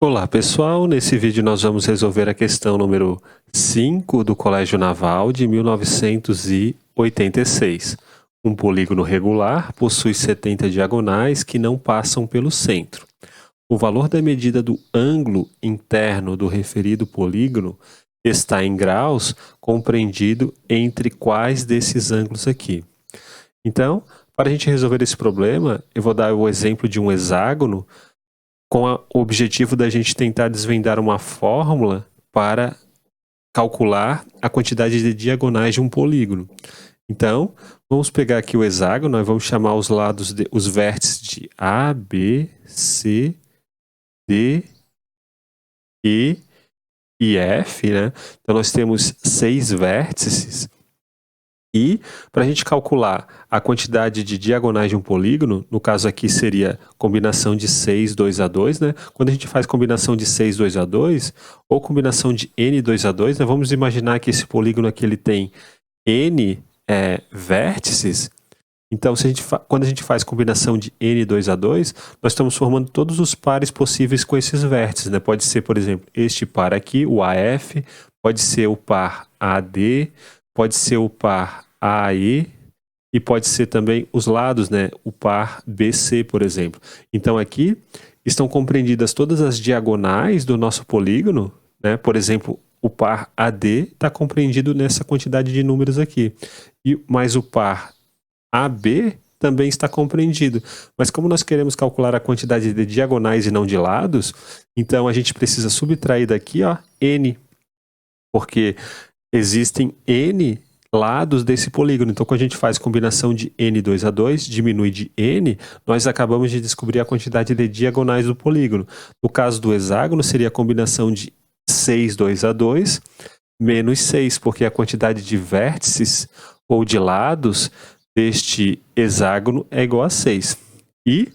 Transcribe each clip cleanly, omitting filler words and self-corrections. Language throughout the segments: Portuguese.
Olá pessoal, nesse vídeo nós vamos resolver a questão número 5 do Colégio Naval de 1986. Um polígono regular possui 70 diagonais que não passam pelo centro. O valor da medida do ângulo interno do referido polígono está em graus, compreendido entre quais desses ângulos aqui. Então, para a gente resolver esse problema, eu vou dar o exemplo de um hexágono com o objetivo da gente tentar desvendar uma fórmula para calcular a quantidade de diagonais de um polígono. Então, vamos pegar aqui o hexágono, nós vamos chamar os lados, os vértices de A, B, C, D, E e F, né? Então, nós temos 6 vértices. E, para a gente calcular a quantidade de diagonais de um polígono, no caso aqui seria combinação de 6, 2 a 2, né? Quando a gente faz combinação de 6, 2 a 2, ou combinação de n, 2 a 2, né? Vamos imaginar que esse polígono aqui ele tem n vértices. Então, quando a gente faz combinação de n, 2 a 2, nós estamos formando todos os pares possíveis com esses vértices, né? Pode ser, por exemplo, este par aqui, o AF, pode ser o par AD, pode ser o par AE e pode ser também os lados, né? O par BC, por exemplo. Então aqui estão compreendidas todas as diagonais do nosso polígono, né? Por exemplo, o par AD está compreendido nessa quantidade de números aqui. Mas o par AB também está compreendido. Mas como nós queremos calcular a quantidade de diagonais e não de lados, então a gente precisa subtrair daqui, ó, n, porque existem n lados desse polígono. Então, quando a gente faz combinação de n, 2 a 2, diminui de n, nós acabamos de descobrir a quantidade de diagonais do polígono. No caso do hexágono, seria a combinação de 6, 2 a 2, menos 6, porque a quantidade de vértices ou de lados deste hexágono é igual a 6. E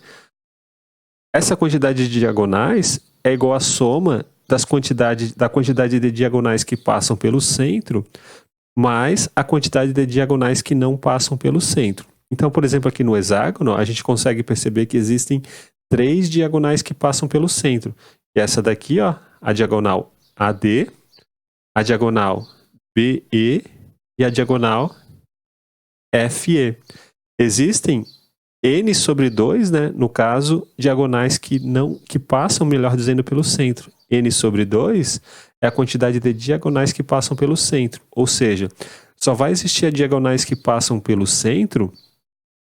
essa quantidade de diagonais é igual à soma da quantidade de diagonais que passam pelo centro, mais a quantidade de diagonais que não passam pelo centro. Então, por exemplo, aqui no hexágono, a gente consegue perceber que existem 3 diagonais que passam pelo centro. E essa daqui, ó, a diagonal AD, a diagonal BE e a diagonal FE. Existem n sobre 2, né, no caso, diagonais que passam, melhor dizendo, pelo centro. N sobre 2 é a quantidade de diagonais que passam pelo centro. Ou seja, só vai existir a diagonais que passam pelo centro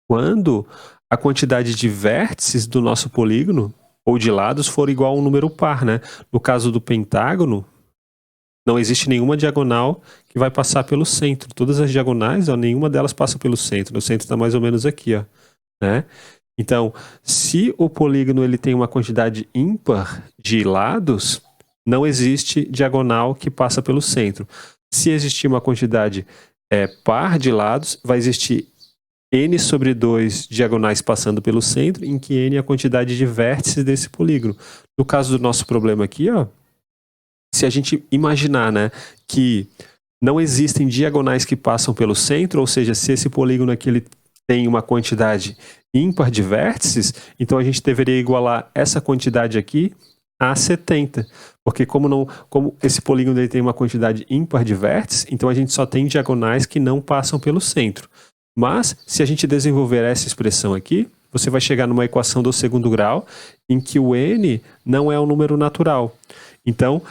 quando a quantidade de vértices do nosso polígono ou de lados for igual a um número par, né? No caso do pentágono, não existe nenhuma diagonal que vai passar pelo centro. Todas as diagonais, ó, nenhuma delas passa pelo centro. O centro está mais ou menos aqui, ó, né? Então, se o polígono ele tem uma quantidade ímpar de lados, não existe diagonal que passa pelo centro. Se existir uma quantidade par de lados, vai existir n sobre 2 diagonais passando pelo centro, em que n é a quantidade de vértices desse polígono. No caso do nosso problema aqui, ó, se a gente imaginar, né, que não existem diagonais que passam pelo centro, ou seja, se esse polígono aqui ele tem uma quantidade ímpar de vértices, então a gente deveria igualar essa quantidade aqui a 70, porque como esse polígono ele tem uma quantidade ímpar de vértices, então a gente só tem diagonais que não passam pelo centro. Mas, se a gente desenvolver essa expressão aqui, você vai chegar numa equação do segundo grau, em que o n não é um número natural. Então,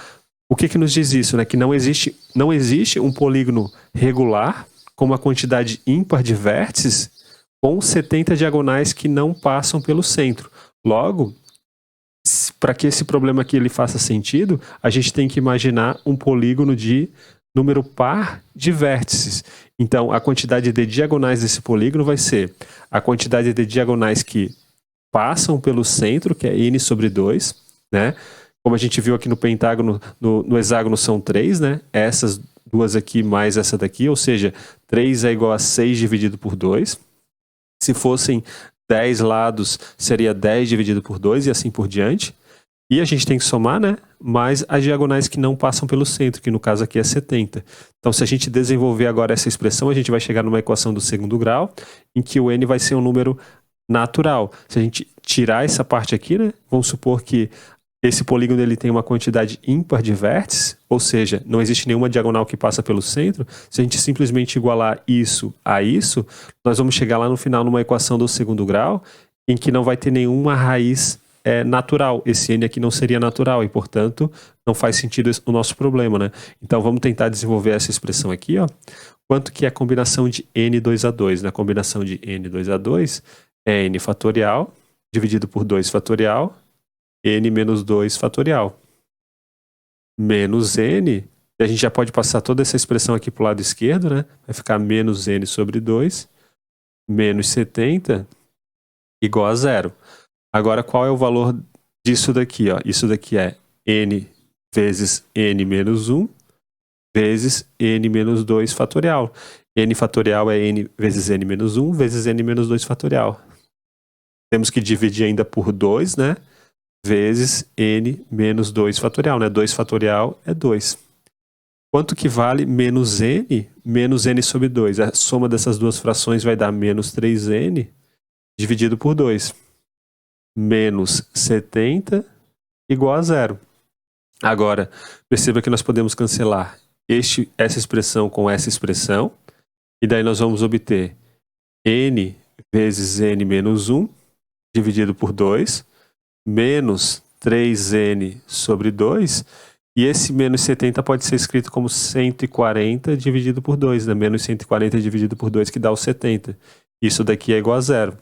o que nos diz isso? Né? Que não existe um polígono regular com uma quantidade ímpar de vértices com 70 diagonais que não passam pelo centro. Logo, para que esse problema aqui ele faça sentido, a gente tem que imaginar um polígono de número par de vértices. Então, a quantidade de diagonais desse polígono vai ser a quantidade de diagonais que passam pelo centro, que é n sobre 2, né? Como a gente viu aqui no pentágono, no hexágono são 3, né? Essas duas aqui mais essa daqui, ou seja, 3 é igual a 6 dividido por 2. Se fossem 10 lados, seria 10 dividido por 2 e assim por diante. E a gente tem que somar, né, mais as diagonais que não passam pelo centro, que no caso aqui é 70. Então, se a gente desenvolver agora essa expressão, a gente vai chegar numa equação do segundo grau, em que o n vai ser um número natural. Se a gente tirar essa parte aqui, né, vamos supor que esse polígono ele tem uma quantidade ímpar de vértices, ou seja, não existe nenhuma diagonal que passa pelo centro. Se a gente simplesmente igualar isso a isso, nós vamos chegar lá no final numa equação do segundo grau, em que não vai ter nenhuma raiz natural. Esse n aqui não seria natural e, portanto, não faz sentido o nosso problema, né? Então, vamos tentar desenvolver essa expressão aqui, ó. Quanto que é a combinação de n2a2? A combinação de n2a2 é n fatorial dividido por 2 fatorial, n menos 2 fatorial. Menos n, e a gente já pode passar toda essa expressão aqui para o lado esquerdo, né? Vai ficar menos n sobre 2, menos 70, igual a 0. Agora, qual é o valor disso daqui? Ó? Isso daqui é n vezes n menos 1, vezes n menos 2 fatorial. N fatorial é n vezes n menos 1, vezes n menos 2 fatorial. Temos que dividir ainda por 2, né? Vezes n menos 2 fatorial, né? 2 fatorial é 2. Quanto que vale menos n? Menos n sobre 2. A soma dessas duas frações vai dar menos 3n dividido por 2. Menos 70 igual a 0. Agora, perceba que nós podemos cancelar essa expressão com essa expressão. E daí nós vamos obter n vezes n menos 1 dividido por 2, menos 3n sobre 2, e esse menos 70 pode ser escrito como 140 dividido por 2, né? Menos 140 dividido por 2 que dá o 70. Isso daqui é igual a 0.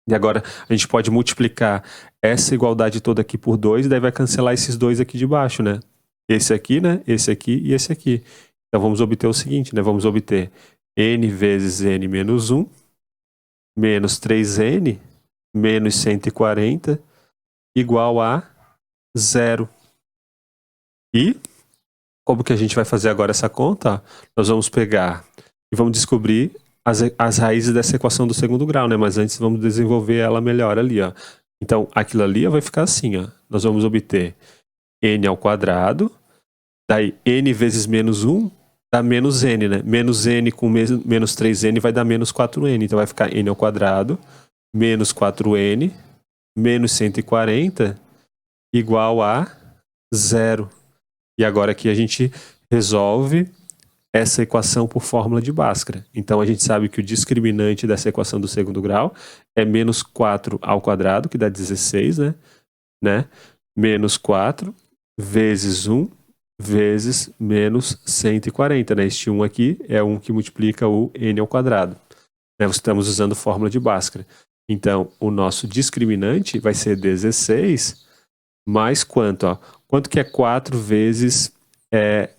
E agora a gente pode multiplicar essa igualdade toda aqui por 2, e daí vai cancelar esses dois aqui de baixo, né? Esse aqui, né? Esse aqui e esse aqui. Então vamos obter o seguinte, né? Vamos obter n vezes n menos 1, menos 3n, menos 140, igual a 0. E, como que a gente vai fazer agora essa conta? Nós vamos pegar e vamos descobrir as raízes dessa equação do segundo grau, né? Mas antes vamos desenvolver ela melhor ali, ó. Então, aquilo ali vai ficar assim, ó. Nós vamos obter n ao quadrado, daí n vezes menos 1 dá menos n, né? Menos n com menos 3n vai dar menos 4n. Então vai ficar n ao quadrado, menos 4n, menos 140, igual a 0. E agora aqui a gente resolve essa equação por fórmula de Bhaskara. Então a gente sabe que o discriminante dessa equação do segundo grau é menos 4 ao quadrado, que dá 16, né? Menos 4 vezes 1 vezes menos 140, né? Este 1 aqui é 1 que multiplica o n ao quadrado. Né? Estamos usando fórmula de Bhaskara. Então, o nosso discriminante vai ser 16 mais quanto? Ó? Quanto que é 4 vezes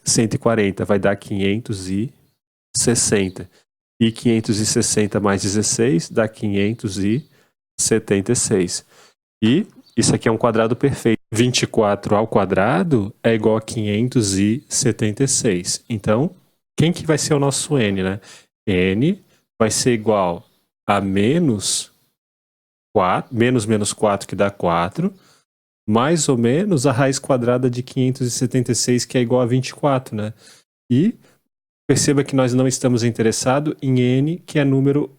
140? Vai dar 560. E 560 mais 16 dá 576. E isso aqui é um quadrado perfeito. 24 ao quadrado é igual a 576. Então, quem que vai ser o nosso n, né? N vai ser igual a menos 4, menos 4, que dá 4, mais ou menos a raiz quadrada de 576, que é igual a 24, né? E perceba que nós não estamos interessados em n, que é número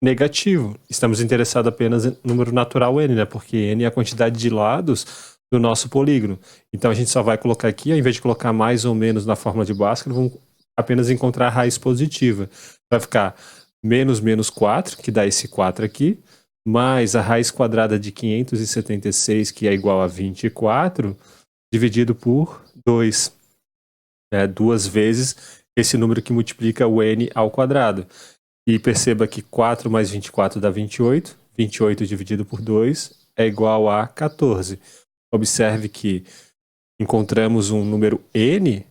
negativo. Estamos interessados apenas em número natural n, né? Porque n é a quantidade de lados do nosso polígono. Então a gente só vai colocar aqui, ao invés de colocar mais ou menos na fórmula de Bhaskara, vamos apenas encontrar a raiz positiva. Vai ficar menos 4, que dá esse 4 aqui, mais a raiz quadrada de 576, que é igual a 24, dividido por 2. Duas vezes esse número que multiplica o n ao quadrado. E perceba que 4 mais 24 dá 28. 28 dividido por 2 é igual a 14. Observe que encontramos um número n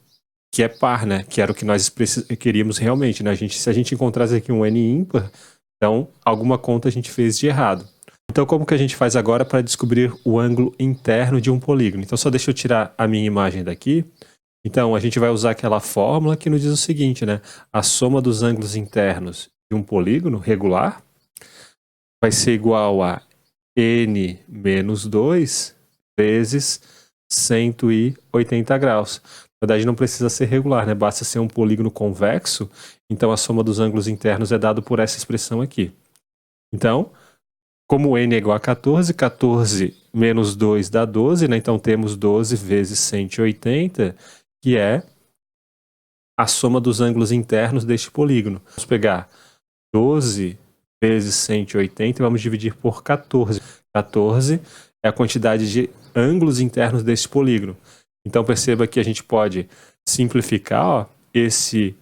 que é par, né? Que era o que nós queríamos realmente, né? Se a gente encontrasse aqui um n ímpar, então alguma conta a gente fez de errado. Então como que a gente faz agora para descobrir o ângulo interno de um polígono? Então só deixa eu tirar a minha imagem daqui. Então a gente vai usar aquela fórmula que nos diz o seguinte, né? A soma dos ângulos internos de um polígono regular vai ser igual a n menos 2 vezes 180 graus. Na verdade não precisa ser regular, né? Basta ser um polígono convexo, então a soma dos ângulos internos é dado por essa expressão aqui. Então, Como n é igual a 14, 14 menos 2 dá 12, né? Então temos 12 vezes 180, que é a soma dos ângulos internos deste polígono. Vamos pegar 12 vezes 180 e vamos dividir por 14. 14 é a quantidade de ângulos internos deste polígono. Então perceba que a gente pode simplificar, ó, esse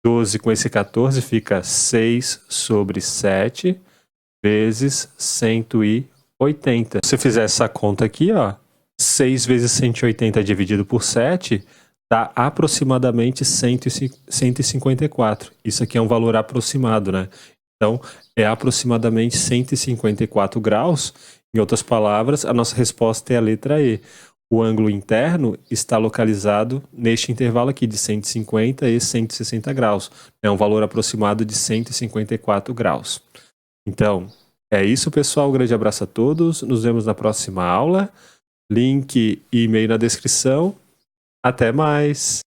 12 com esse 14 fica 6 sobre 7 vezes 180. Se eu fizer essa conta aqui, ó, 6 vezes 180 dividido por 7 dá aproximadamente 154. Isso aqui é um valor aproximado, né? Então, é aproximadamente 154 graus. Em outras palavras, a nossa resposta é a letra E. O ângulo interno está localizado neste intervalo aqui de 150 e 160 graus. É um valor aproximado de 154 graus. Então, é isso, pessoal. Um grande abraço a todos. Nos vemos na próxima aula. Link e e-mail na descrição. Até mais!